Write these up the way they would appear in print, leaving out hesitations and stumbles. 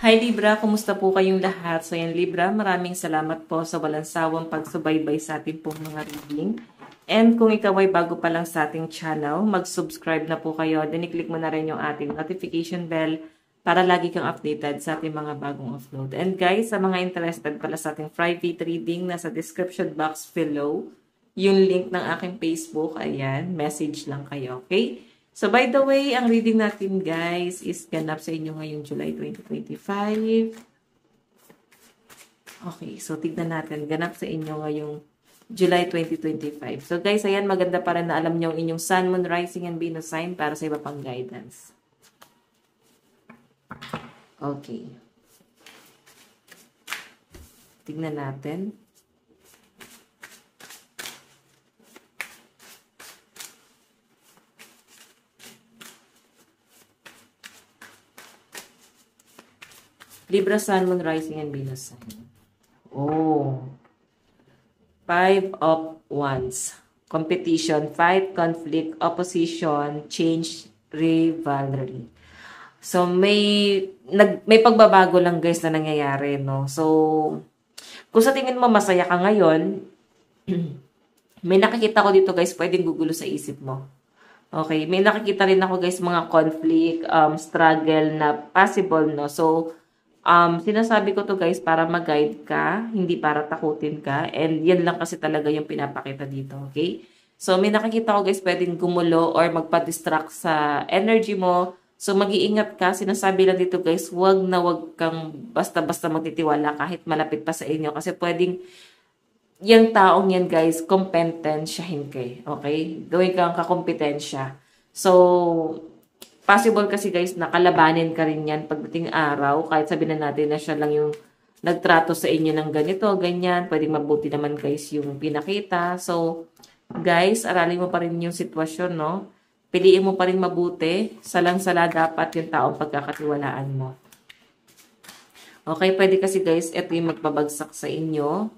Hi Libra, kumusta po kayong lahat? So yan Libra, maraming salamat po sa walang sawang pagsubaybay sa ating pong mga reading. And kung ikaw ay bago pa lang sa ating channel, mag-subscribe na po kayo. Then i-click mo na rin yung ating notification bell para lagi kang updated sa ating mga bagong upload. And guys, sa mga interested pala sa ating private reading, nasa description box below, yung link ng aking Facebook, ayan, message lang kayo, okay? So, by the way, ang reading natin, guys, is ganap sa inyo ngayong July 2025. Okay, so tignan natin. Ganap sa inyo ngayong July 2025. So, guys, ayan, maganda para na alam nyo ang inyong Sun, Moon, Rising, and Venus sign para sa iba pang guidance. Okay. Tignan natin. Libra, Sun, Moon, Rising, and Venus sign. Oh. 5 of Wands. Competition, fight, conflict, opposition, change, rivalry. So, may pagbabago lang guys na nangyayari, no? So, kung sa tingin mo masaya ka ngayon, may nakikita ko dito guys, pwedeng gugulo sa isip mo. Okay, may nakikita rin ako guys mga conflict, struggle na possible, no? So, sinasabi ko to guys para mag-guide ka, hindi para takutin ka. And yan lang kasi talaga yung pinapakita dito, okay? So, may nakikita ko guys, pwedeng gumulo or magpa-distract sa energy mo. So, mag-iingat ka. Sinasabi lang dito guys, wag na wag kang basta-basta magtitiwala kahit malapit pa sa inyo. Kasi pwedeng yung taong yan guys, kompetensyahin kayo, okay? Gawin kang kakompetensya. So, possible kasi guys na kalabanin ka rin yan pagdating araw. Kahit sabihin na natin na siya lang yung nagtrato sa inyo ng ganito, ganyan. Pwedeng mabuti naman guys yung pinakita. So, guys, aralin mo pa rin yung sitwasyon, no? Piliin mo pa rin mabuti. Salang-sala dapat yung taong pagkakatiwalaan mo. Okay, pwede kasi guys, ito yung magpabagsak sa inyo.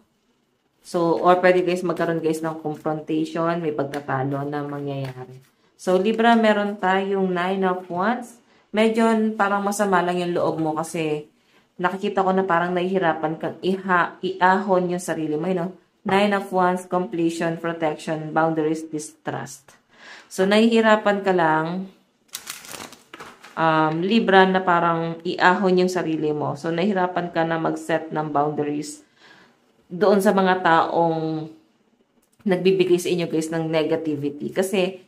So, or pwede guys magkaroon guys ng confrontation, may pagtatalo na mangyayari. So, Libra, meron tayong 9 of Wands. Medyo parang masama lang yung loob mo kasi nakikita ko na parang nahihirapan kang iahon yung sarili mo. You know? 9 of Wands, completion, protection, boundaries, distrust. So, nahihirapan ka lang, Libra, na parang iahon yung sarili mo. So, nahihirapan ka na mag-set ng boundaries doon sa mga taong nagbibigay sa inyo guys ng negativity. Kasi,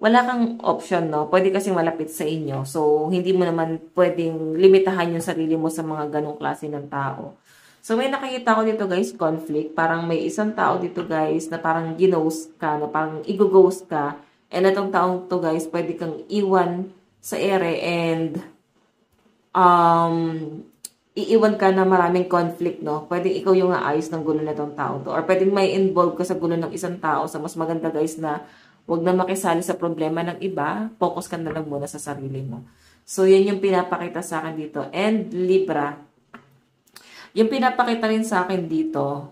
wala kang option, no? Pwede kasing malapit sa inyo. So, hindi mo naman pwedeng limitahan yung sarili mo sa mga ganong klase ng tao. So, may nakikita ko dito, guys, conflict. Parang may isang tao dito, guys, na parang ginost ka, na parang i-ghost ka. And itong taong to, guys, pwede kang iwan sa ere and iiwan ka na maraming conflict, no? Pwedeng ikaw yung aayos ng gulo na itong tao to. Or pwedeng may involve ka sa gulo ng isang tao. So, mas maganda, guys, na huwag na makisali sa problema ng iba. Focus ka na lang muna sa sarili mo. So, yan yung pinapakita sa akin dito. And, Libra, yung pinapakita rin sa akin dito,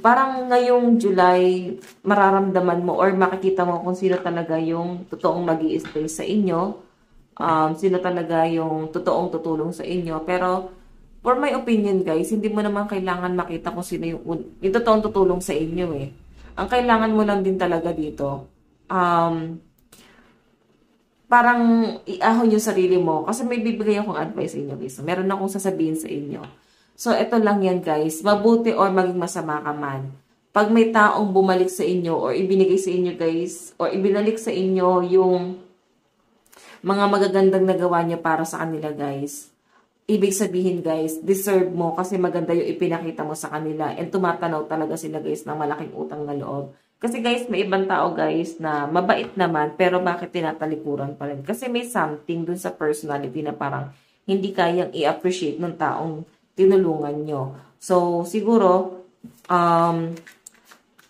parang ngayong July, mararamdaman mo or makikita mo kung sino talaga yung totoong mag-i-stay sa inyo. Sino talaga yung totoong tutulong sa inyo. Pero, for my opinion guys, hindi mo naman kailangan makita kung sino yung totoong tutulong sa inyo eh. Ang kailangan mo lang din talaga dito, parang iahon yung sarili mo. Kasi may bibigay akong advice sa inyo guys. Meron akong sasabihin sa inyo. So, ito lang yan guys. Mabuti or maging masama ka man. Pag may taong bumalik sa inyo or ibinigay sa inyo guys, or ibinalik sa inyo yung mga magagandang nagawa niyo para sa kanila guys, ibig sabihin guys, deserve mo kasi maganda yung ipinakita mo sa kanila and tumatanaw talaga sila guys ng malaking utang na loob. Kasi guys, may ibang tao guys na mabait naman pero bakit tinatalikuran pa rin? Kasi may something dun sa personality na parang hindi kayang i-appreciate ng taong tinulungan nyo. So, siguro,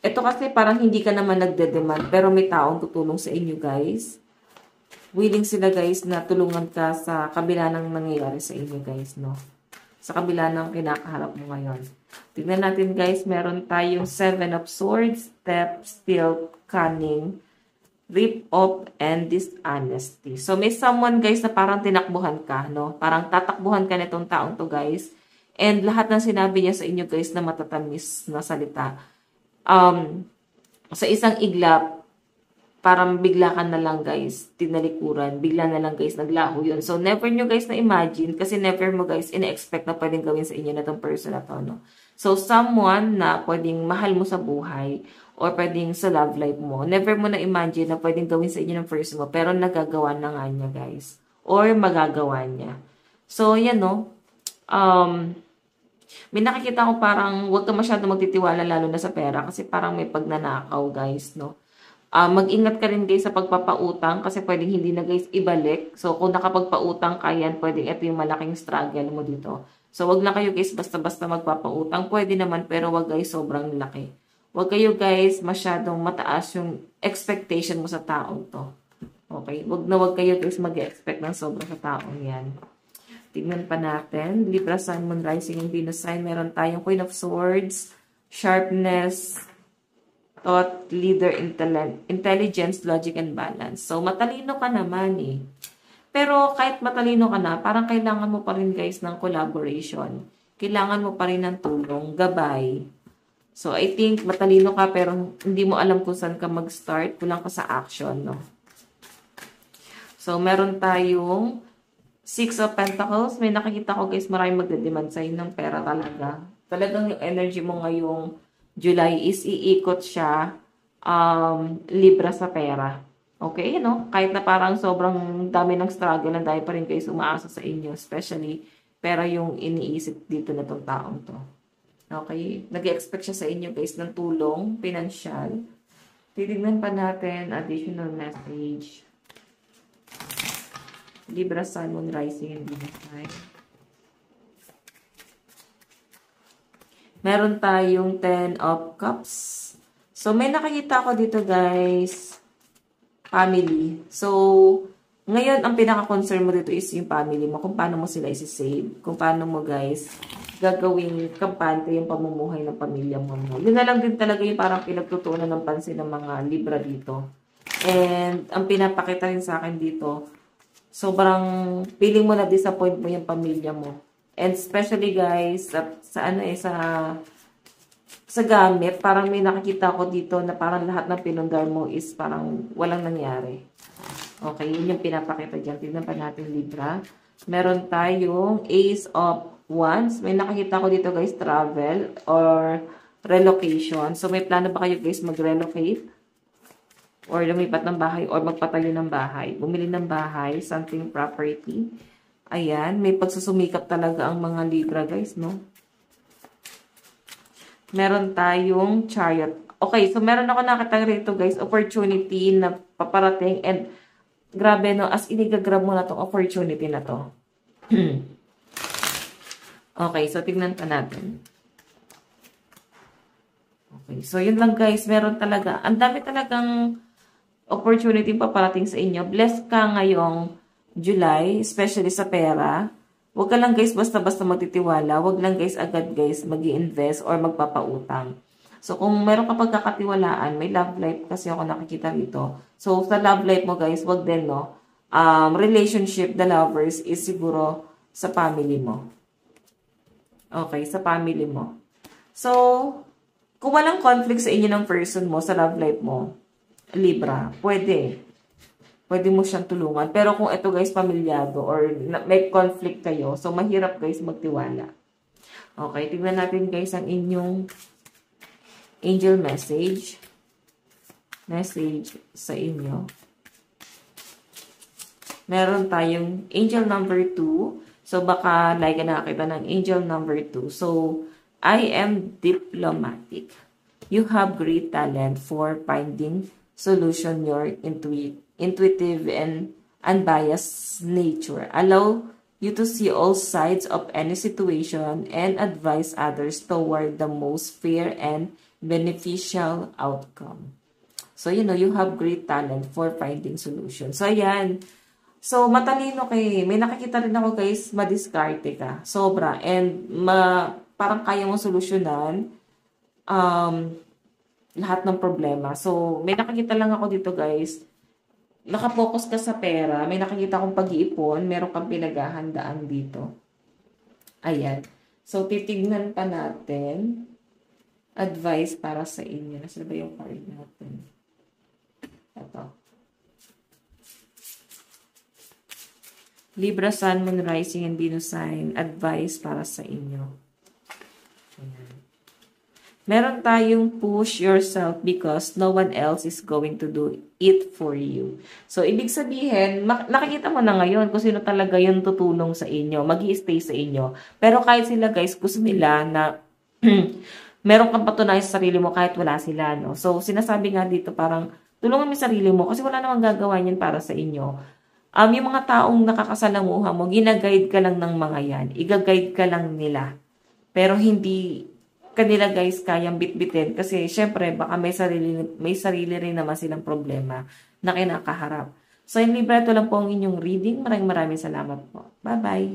ito kasi parang hindi ka naman nagde-demand pero may taong tutulong sa inyo guys. Willing sila guys na tulungan ka sa kabila ng nangyayari sa inyo guys, no? Sa kabila ng kinakaharap mo ngayon. Tignan natin guys, meron tayong 7 of Swords, Step, Still, Cunning, rip-off, and dishonesty. So, may someone, guys, na parang tinakbuhan ka, no? Parang tatakbuhan ka nitong taong to, guys. And lahat ng sinabi niya sa inyo, guys, na matatamis na salita. Sa isang iglap, parang bigla ka na lang, guys, tinalikuran. Bigla na lang, guys, naglaho yun. So, never nyo, guys, na imagine, kasi never mo, guys, ina-expect na pwedeng gawin sa inyo na tong person na to, no? So, someone na pwedeng mahal mo sa buhay, or pwedeng sa love life mo, never mo na imagine na pwedeng gawin sa inyo ng person mo, pero nagagawa na nga niya, guys. Or magagawa niya. So, yan, no? May nakikita ko parang huwag ka masyado magtitiwala lalo na sa pera kasi parang may pagnanakaw, guys, no? Mag-ingat ka rin, guys, sa pagpapautang kasi pwedeng hindi na, guys, ibalik. So, kung nakapagpautang ka yan, pwedeng ito yung malaking struggle mo dito. So, wag na kayo, guys, basta-basta magpapautang. Pwede naman, pero wag, guys, sobrang laki. Wag kayo, guys, masyadong mataas yung expectation mo sa taong to. Okay? Wag kayo, guys, mag-expect ng sobra sa taong yan. Tignan pa natin. Libra, Sun, Moon, Rising, and Venus sign. Meron tayong Queen of Swords, Sharpness, Thought, Leader, Intelligence, Logic, and Balance. So, matalino ka naman eh. Pero kahit matalino ka na, parang kailangan mo pa rin, guys, ng collaboration. Kailangan mo pa rin ng tulong, gabay. So, I think matalino ka pero hindi mo alam kung saan ka mag-start. Kulang ka sa action, no? So, meron tayong Six of Pentacles. May nakikita ko, guys, maraming magdedemand sa'yo ng pera talaga. Talagang yung energy mo ngayong July is iikot siya Libra sa pera. Okay, no? Kahit na parang sobrang dami ng struggle, ang dahil pa rin kayo umaasa sa inyo. Especially, pera yung iniisip dito na tong taong to. Okay? Nag-expect siya sa inyo, guys, ng tulong, pinansyal. Titignan pa natin additional message. Libra, Sun, Moon, Rising, and Venus sign. Meron tayong 10 of Cups. So, may nakikita ko dito, guys, family. So, ngayon, ang pinaka-concern mo dito is yung family mo. Kung paano mo sila isi-save. Kung paano mo, guys, gagawing kampante yung pamumuhay ng pamilya mo. Yun na lang din talaga yung parang pinagtutunan ng pansin ng mga Libra dito. And, ang pinapakita rin sa akin dito, sobrang feeling mo na disappoint mo yung pamilya mo. And especially, guys, sa gamit, parang may nakikita ko dito na parang lahat ng pinundar mo is parang walang nangyari. Okay, yun yung pinapakita dyan. Tignan pa natin, Libra. Meron tayong Ace of Wands. May nakikita ko dito, guys, travel or relocation. So, may plano ba kayo, guys, mag-relocate? Or lumipat ng bahay or magpatayo ng bahay? Bumili ng bahay, something property. Ayan, may pagsusumikap talaga ang mga Libra, guys, no? Meron tayong Chariot. Okay, so meron ako nakita rito, guys, opportunity na paparating and grabe, no? As inigagrab mo na tong opportunity na to. Okay, so tignan pa natin. Okay, so yun lang, guys. Meron talaga. Ang dami talagang opportunity paparating sa inyo. Blessed ka ngayong July, especially sa pera. Huwag ka lang, guys, basta-basta magtitiwala. Huwag lang, guys, agad, guys, mag-i-invest or magpapautang. So, kung meron ka pagkakatiwalaan, may love life kasi ako nakikita dito. So, sa love life mo, guys, wag din, no? Relationship, the lovers, is siguro sa family mo. Okay, sa family mo. So, kung walang conflict sa inyo ng person mo, sa love life mo, Libra, pwede. Pwede mo siyang tulungan. Pero kung ito, guys, pamilyado or may conflict kayo, so mahirap, guys, magtiwala. Okay, tignan natin, guys, ang inyong angel message. Message sa inyo. Meron tayong angel number 2. So, baka like na nakakita ng angel number 2. So, I am diplomatic. You have great talent for finding solution. Your intuitive and unbiased nature allow you to see all sides of any situation and advise others toward the most fair and beneficial outcome. So, you know, you have great talent for finding solutions. So, ayan. So, matalino kay. May nakikita rin ako, guys, madiskarte ka. Sobra. And, parang kaya mong solusyonan lahat ng problema. So, may nakikita lang ako dito, guys, Nakapokus ka sa pera, may nakikita kong pag-iipon, meron kang pinaghahandaan dito. Ayan. So, titignan pa natin. Advice para sa inyo. Nasa ba yung card natin? Ito. Libra, Sun, Moon, Rising, and Venus sign. Advice para sa inyo. Ayan. Meron tayong push yourself because no one else is going to do it for you. So, ibig sabihin, nakikita mo na ngayon kung sino talaga yung tutulong sa inyo, mag-i-stay sa inyo. Pero kahit sila guys, gusto nila na meron kang patunayan sa sarili mo kahit wala sila. No? So, sinasabi nga dito parang tulungan mo yung sarili mo kasi wala namang gagawa yan para sa inyo. Yung mga taong nakakasalamuha mo, ginaguide ka lang ng mga yan. Iga-guide ka lang nila. Pero hindi kanila guys kayang bitbitin kasi syempre baka may sarili rin naman silang problema na kinakaharap. So, in Libra, ito lang po ang inyong reading. Maraming salamat po. Bye-bye!